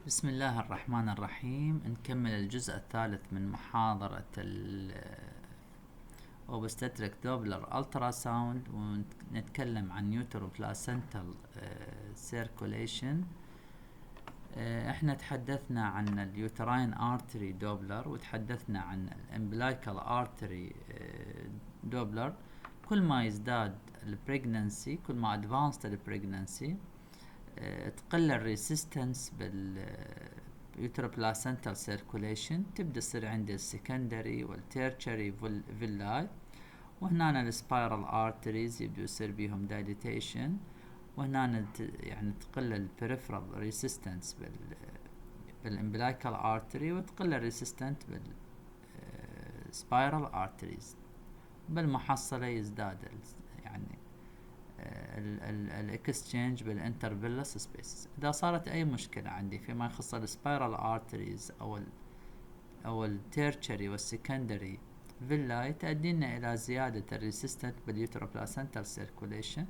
بسم الله الرحمن الرحيم. نكمل الجزء الثالث من محاضرة Obstetric Doppler Ultrasound، ونتكلم عن Uteroplacental Circulation. احنا تحدثنا عن اليوتراين ارتري دوبلر، وتحدثنا عن الامبلايكال ارتري دوبلر. كل ما يزداد البريجننسي، كل ما ادفانسد البريجننسي، تقل الريسيستنس باليوتروبلاسنتال سيركوليشن، تبدا تصير عندي السكندري والتيرشري فيلاي، وهنا السبايرال ارتريز يبدو يصير بيهم دايليتيشن، وهنا يعني تقل البريفرال ريسيستنس بالامبلايكال ارتري، وتقل الريسيستنت بالسبايرال ارتريز. بالمحصلة يزداد يعني الاكستشينج بالانترفيلس سبيس. اذا صارت اي مشكلة عندي فيما يخص السبايرال ارتريز او التيرشري والسكندري فيلاي، تؤدينا الى زيادة الريسيستنت باليوتروبلاسنتال سيركوليشن،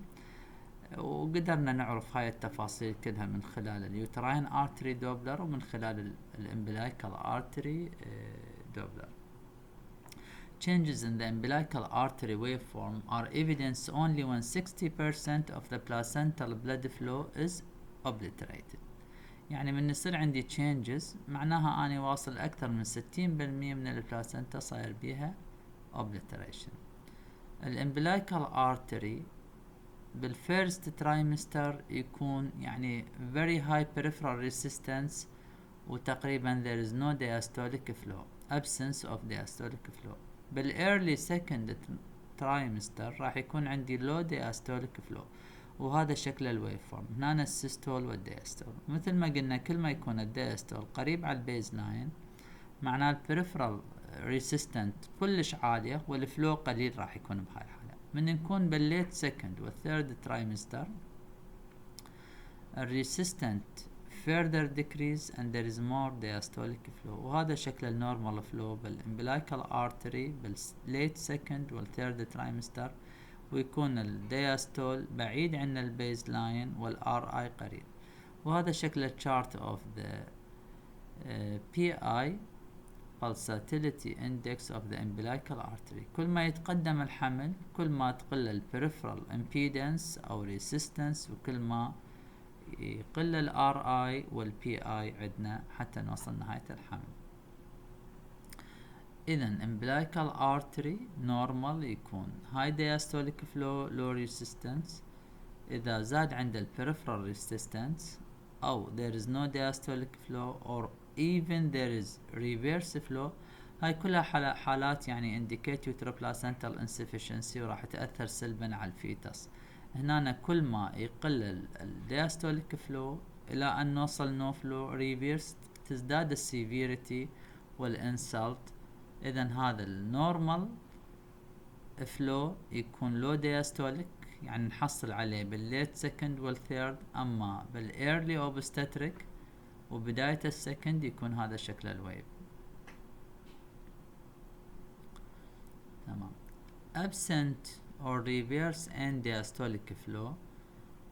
وقدرنا نعرف هاي التفاصيل كلها من خلال اليوتراين ارتري دوبلر ومن خلال الامبلايكال ارتري دوبلر. Changes in the umbilical artery waveform are evidenced only when 60% of the placental blood flow is obliterated. يعني من يصير عندي changes معناها أنا واصل أكثر من 60% من البلاسنتا صاير بيها obliteration. الامبلايكال artery بالفيرست ترايمستر يكون يعني very high peripheral resistance، وتقريبا there is no diastolic flow, absence of diastolic flow. بالايرلي سكند ترايمستر راح يكون عندي لو دياستوليك فلو، وهذا شكل الويف فورم. هنا السيستول والدياستول، مثل ما قلنا كل ما يكون الدياستول قريب على البيز لاين معناه البريفرال ريسيستنت كلش عالية والفلو قليل راح يكون بهاي الحالة. من نكون بالليت سكند والثيرد ترايمستر الريسيستنت further decrease and there is more diastolic flow، وهذا شكل النورمال فلو بالامبلايكال ارتري بالليت سكند والثيرد ترايمستر، ويكون الدياستول بعيد عن البيز لاين والار اي قريب. وهذا شكل الشارت اوف ذا بي اي pulsatility index of the umbilical artery. كل ما يتقدم الحمل كل ما تقل البريفرال impedance او resistance، وكل ما يقل ال RI وال PI عندنا حتى نوصل نهاية الحمل. إذن umbilical artery normal يكون high diastolic flow low resistance. إذا زاد عند ال peripheral resistance أو there is no diastolic flow or even there is reverse flow، هاي كلها حالات يعني indicate uteroplacental insufficiency وراح تأثر سلبا على الفيتس. هنا كل ما يقل الدياستوليك فلو الى ان نوصل نو فلو ريفيرس تزداد السيفيريتي والانسلت. اذا هذا النورمال فلو يكون لو دياستوليك، يعني نحصل عليه بالليت سكند والثيرد، اما بالايرلي اوبستاتريك وبداية السكند يكون هذا شكل الويف. تمام. absent or reverse end diastolic flow،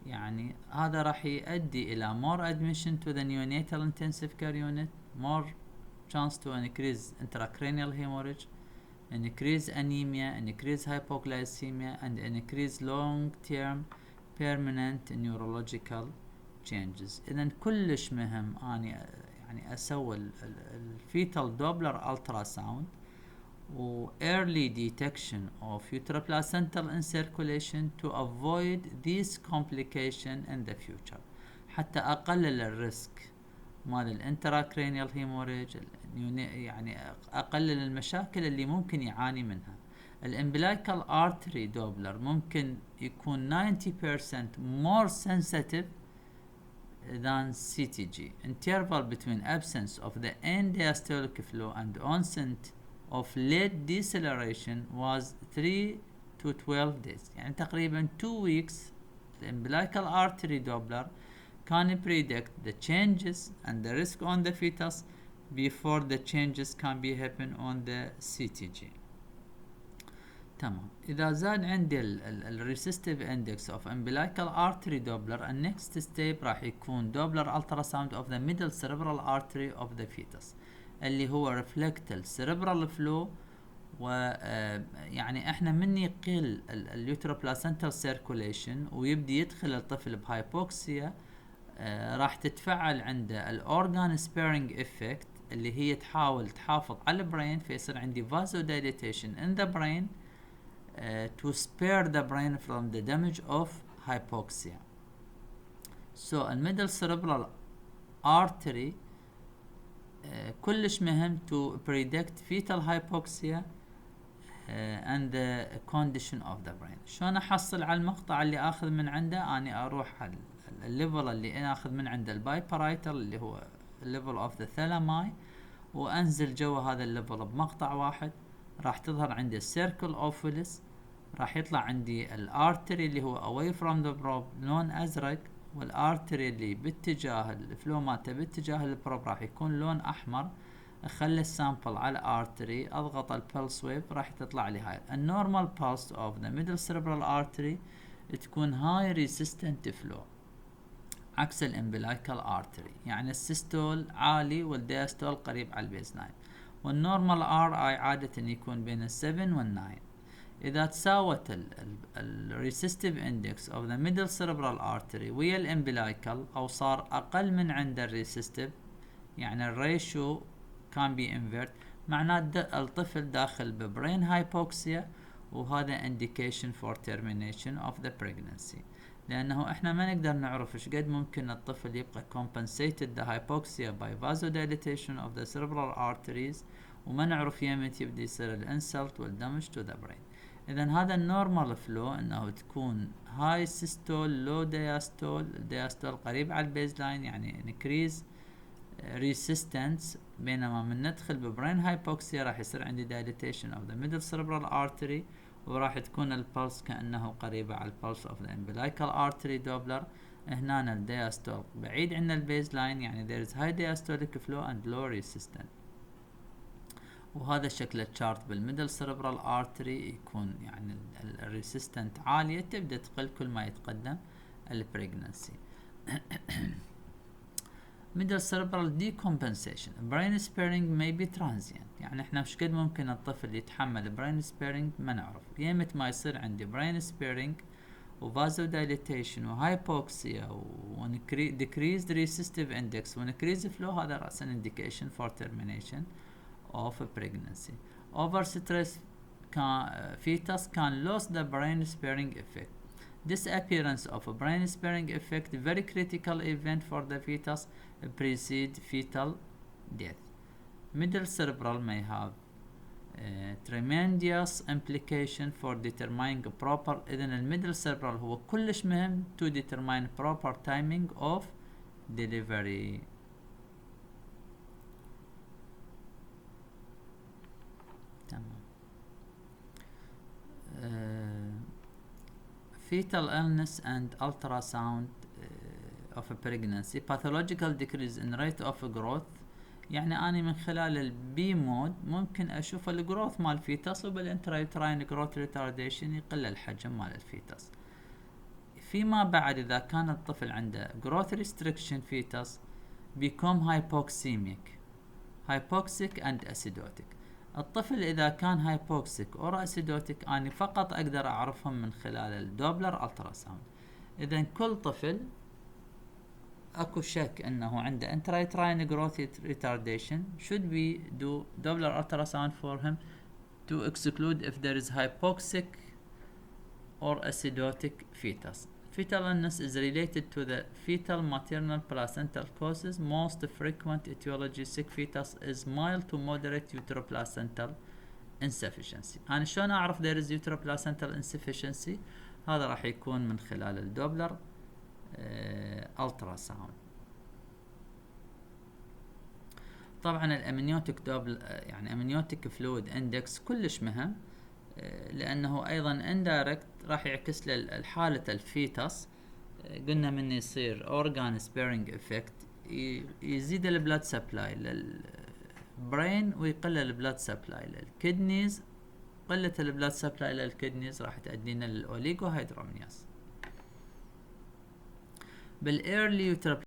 يعني هذا راح يؤدي إلى more admission to the neonatal intensive care unit, more chance to increase intracranial hemorrhage, increase anemia, increase hypoglycemia, and increase long-term permanent neurological changes. إذن كلش مهم أني يعني أسوي الفيتال دوبلر ultrasound و early detection of uteroplacental incirculation to avoid these complications in the future، حتى أقلل الريسك مال الانتراكرينيال هيموريج، يعني أقلل المشاكل اللي ممكن يعاني منها. الامبلايكال artery دوبلر ممكن يكون 90% more sensitive than CTG. Interval between absence of the end diastolic flow and onset of late deceleration was 3 to 12 days، يعني تقريبا 2 weeks. The umbilical artery Doppler can predict the changes and the risk on the fetus before the changes can be happen on the CTG. تمام. اذا زاد عندي الريسيستيف اندكس اوف امبليكال ارتري دوبلر، النكست ستيب راح يكون دوبلر التراساوند اوف ذا ميدل سيربرال ارتري اوف ذا فيتس، اللي هو ريفلكت السيربرال فلو. و يعني احنا من يقل اليوتروبلاسنتال سيركوليشن ويبدي يدخل الطفل بهايبوكسيا، راح تتفعل عنده الاورجان سبيرنج افكت، اللي هي تحاول تحافظ على البرين، فيصير عندي vasodilation in the brain to spare the brain from the damage of hypoxia. So الميدل cerebral artery كلش مهم to predict fetal hypoxia and the condition of the brain. شلون احصل على المقطع اللي اخذ من عنده؟ اني اروح على الليفل اللي انا اخذ من عنده البايبرايتال، اللي هو الليفل اوف ذا ثالاماي، وانزل جوا هذا الليفل بمقطع واحد. راح تظهر عندي السيركل اوفيلس، راح يطلع عندي الارتري اللي هو away from the probe لون ازرق، والارتري اللي باتجاه الفلو مالته باتجاه البروب راح يكون لون احمر. اخلي السامبل على الارتري، اضغط البلس ويف، راح تطلع لي هاي النورمال pulse of the middle cerebral artery، تكون هاي ريسيستنت فلو عكس الامبلايكال ارتري. يعني السيستول عالي والدياستول قريب على البيز لاين، والنورمال ار اي عادة يكون بين ال7 وال9. اذا تساوت الريسيستيف اندكس اوف ذا ميدل سيربرال ارتري ويا الامبلايكال، او صار اقل من عند الريسيستيف، يعني الريشيو كان بي انفيرت، معناه الطفل داخل ببرين هايبوكسيا، وهذا indication for termination of the pregnancy. لانه احنا ما نقدر نعرف ايش قد ممكن الطفل يبقى compensated the hypoxia by vasodilation of the cerebral arteries، وما نعرف يمتى يبدي يصير الانسلت والدمج to the brain. اذا هذا النورمال فلو انه تكون هاي سيستول لو دياستول، الدياستول قريب على البيز لاين، يعني increase resistance. بينما من ندخل ببرين هايبوكسيا راح يصير عندي dilatation of the middle cerebral artery، وراح تكون البلس كأنه قريبة على البلس of the umbilical artery doppler. هنا الدياستول بعيد عن البيز لاين، يعني there is high diastolic flow and low resistance. وهذا شكل الشارت بالميدل سيربرال ارتري، يكون يعني الريسيستنت عالية، تبدأ تقل كل ما يتقدم البريجننسي. middle cerebral decompensation brain sparing may be transient. يعني احنا مش قد ممكن الطفل يتحمل brain sparing ما نعرف. يمت ما يصير عندي brain sparing و vasodilation و hypoxia و decreased resistive index و increased flow، هذا رأسا indication for termination of pregnancy. Overstress fetus can lose the brain sparing effect. Disappearance of a brain sparing effect, very critical event for the fetus, precede fetal death. Middle cerebral may have tremendous implication for determining proper. إذن الميدل cerebral هو كلش مهم to determine proper timing of delivery. تمام. Fetal illness and ultrasound of a pregnancy. Pathological decrease in rate of growth. يعني أنا من خلال البي مود ممكن أشوف الجروث مال الفيتس، وبالانترايوتراين جروث ريتارديشن يقل الحجم مال الفيتس. فيما بعد إذا كان الطفل عنده growth restriction fetus become hypoxic and acidotic. الطفل إذا كان هايبوكسيك أو أسيدوتيك أنا فقط أقدر أعرفهم من خلال الدوبلر ألتراساوند. إذن كل طفل أكو شك أنه عنده intrauterine growth retardation should we do Doppler ultrasound for him to exclude if there is hypoxic or acidotic fetus. Fetal illness is related to the fetal maternal placental causes. Most frequent etiology sick fetus is mild to moderate uteroplacental insufficiency. أنا شلون أعرف there is uteroplacental insufficiency؟ هذا راح يكون من خلال الدوبلر ultrasound. طبعا الامنيوتيك دوبل يعني امنيوتيك فلويد اندكس كلش مهم، لانه ايضا اندايركت راح يعكس لحالة الفيتس. قلنا من يصير اورجان سبيرنج افكت، يزيد البلاد سبلاي للبرين ويقلل البلاد سبلاي للكدنيز قلة البلاد سبلاي إلى الكدنيز راح تؤدينا للأوليغو هيدرامنياز. بالإيرلي